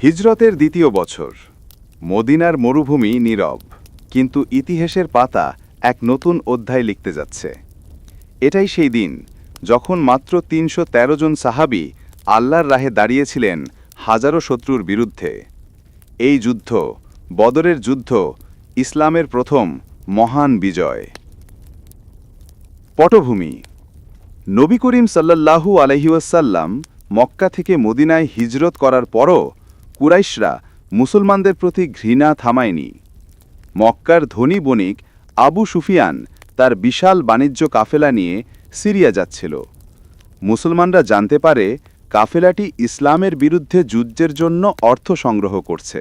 হিজরতের দ্বিতীয় বছর। মদিনার মরুভূমি নীরব, কিন্তু ইতিহাসের পাতা এক নতুন অধ্যায় লিখতে যাচ্ছে। এটাই সেই দিন যখন মাত্র ৩১৩ জন সাহাবী আল্লাহর রাহে দাঁড়িয়েছিলেন হাজারো শত্রুর বিরুদ্ধে। এই যুদ্ধ, বদরের যুদ্ধ, ইসলামের প্রথম মহান বিজয়। পটভূমি: নবী করিম সাল্লাল্লাহু আলাইহি ওয়াসাল্লাম মক্কা থেকে মদিনায় হিজরত করার পরও কুরাইশরা মুসলমানদের প্রতি ঘৃণা থামায়নি। মক্কার ধনী বণিক আবু সুফিয়ান তার বিশাল বাণিজ্য কাফেলা নিয়ে সিরিয়া যাচ্ছিল। মুসলমানরা জানতে পারে কাফেলাটি ইসলামের বিরুদ্ধে যুদ্ধের জন্য অর্থ সংগ্রহ করছে।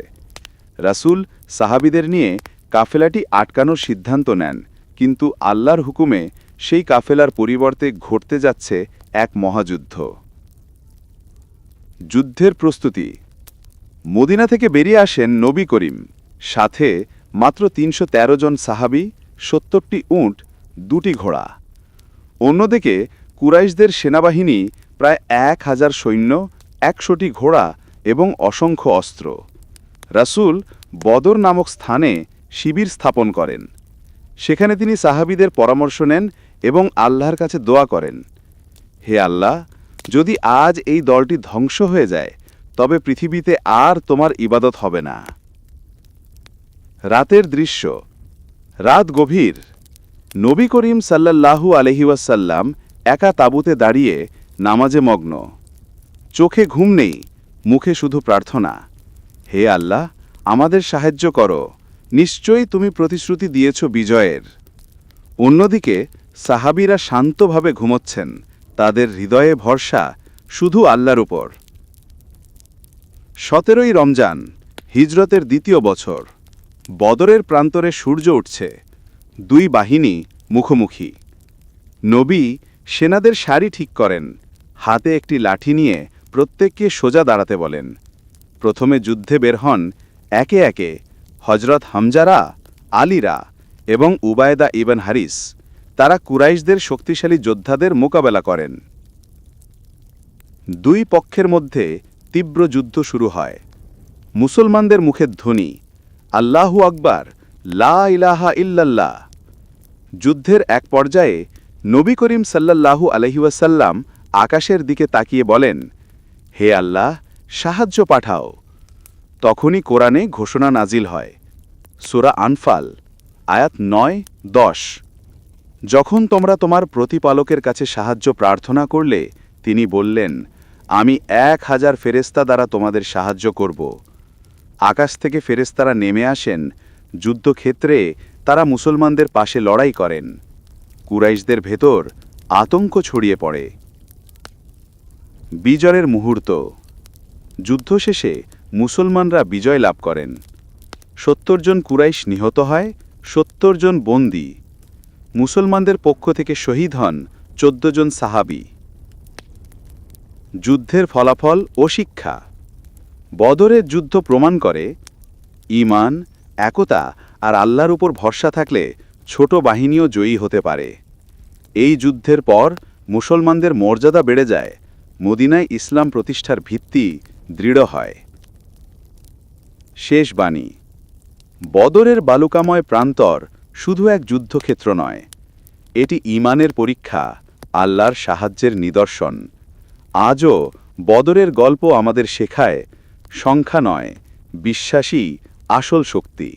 রাসূল সাহাবীদের নিয়ে কাফেলাটি আটকানোর সিদ্ধান্ত নেন, কিন্তু আল্লাহর হুকুমে সেই কাফেলার পরিবর্তে ঘটতে যাচ্ছে এক মহাযুদ্ধ। যুদ্ধের প্রস্তুতি: মদিনা থেকে বেরিয়ে আসেন নবী করিম, সাথে মাত্র ৩১৩ জন সাহাবী, ৭০টি উট, ২টি ঘোড়া। অন্যদিকে কুরাইশদের সেনাবাহিনী প্রায় ১,০০০ সৈন্য, ১০০টি ঘোড়া এবং অসংখ্য অস্ত্র। রাসূল বদর নামক স্থানে শিবির স্থাপন করেন। সেখানে তিনি সাহাবীদের পরামর্শ নেন এবং আল্লাহর কাছে দোয়া করেন, হে আল্লাহ, যদি আজ এই দলটি ধ্বংস হয়ে যায় তবে পৃথিবীতে আর তোমার ইবাদত হবে না। রাতের দৃশ্য: রাত গভীর। নবী করিম সাল্লাল্লাহু আলাইহি ওয়াসাল্লাম একা তাঁবুতে দাঁড়িয়ে নামাজে মগ্ন। চোখে ঘুম নেই, মুখে শুধু প্রার্থনা, হে আল্লাহ, আমাদের সাহায্য করো, নিশ্চয়ই তুমি প্রতিশ্রুতি দিয়েছ বিজয়ের। অন্যদিকে সাহাবীরা শান্তভাবে ঘুমোচ্ছেন, তাদের হৃদয়ে ভরসা শুধু আল্লাহর উপর। ১৭ই রমজান, হিজরতের দ্বিতীয় বছর। বদরের প্রান্তরে সূর্য উঠছে, দুই বাহিনী মুখোমুখি। নবী সেনাদের সারি ঠিক করেন, হাতে একটি লাঠি নিয়ে প্রত্যেককে সোজা দাঁড়াতে বলেন। প্রথমে যুদ্ধে বের হন একে একে হযরত হামজারা, আলীরা এবং উবায়দা ইবন হারিস। তারা কুরাইশদের শক্তিশালী যোদ্ধাদের মোকাবেলা করেন। দুই পক্ষের মধ্যে তীব্র যুদ্ধ শুরু হয়। মুসলমানদের মুখে ধ্বনি, আল্লাহু আকবার, লা ইলাহা ইল্লাল্লাহ। যুদ্ধের এক পর্যায়ে নবী করিম সাল্লাল্লাহু আলাইহি ওয়াসাল্লাম আকাশের দিকে তাকিয়ে বলেন, হে আল্লাহ, সাহায্য পাঠাও। তখনই কোরআনে ঘোষণা নাজিল হয়, সূরা আনফাল, আয়াত ৯-১০। যখন তোমরা তোমার প্রতিপালকের কাছে সাহায্য প্রার্থনা করলে, তিনি বললেন, আমি ১,০০০ ফেরেশতা দ্বারা তোমাদের সাহায্য করব। আকাশ থেকে ফেরেশতারা নেমে আসেন। যুদ্ধক্ষেত্রে তারা মুসলমানদের পাশে লড়াই করেন। কুরাইশদের ভেতর আতঙ্ক ছড়িয়ে পড়ে। বিজয়ের মুহূর্ত: যুদ্ধ শেষে মুসলমানরা বিজয় লাভ করেন। ৭০ জন কুরাইশ নিহত হয়, ৭০ জন বন্দী। মুসলমানদের পক্ষ থেকে শহীদ হন ১৪ জন সাহাবী। যুদ্ধের ফলাফল ও শিক্ষা: বদরের যুদ্ধ প্রমাণ করে, ঈমান, একতা আর আল্লাহর উপর ভরসা থাকলে ছোট বাহিনীও জয়ী হতে পারে। এই যুদ্ধের পর মুসলমানদের মর্যাদা বেড়ে যায়, মদিনায় ইসলাম প্রতিষ্ঠার ভিত্তি দৃঢ় হয়। শেষ বাণী: বদরের বালুকাময় প্রান্তর শুধু এক যুদ্ধক্ষেত্র নয়, এটি ঈমানের পরীক্ষা, আল্লাহর সাহায্যের নিদর্শন। আজও বদরের গল্প আমাদের শেখায়, সংখ্যা নয়, বিশ্বাসই আসল শক্তি।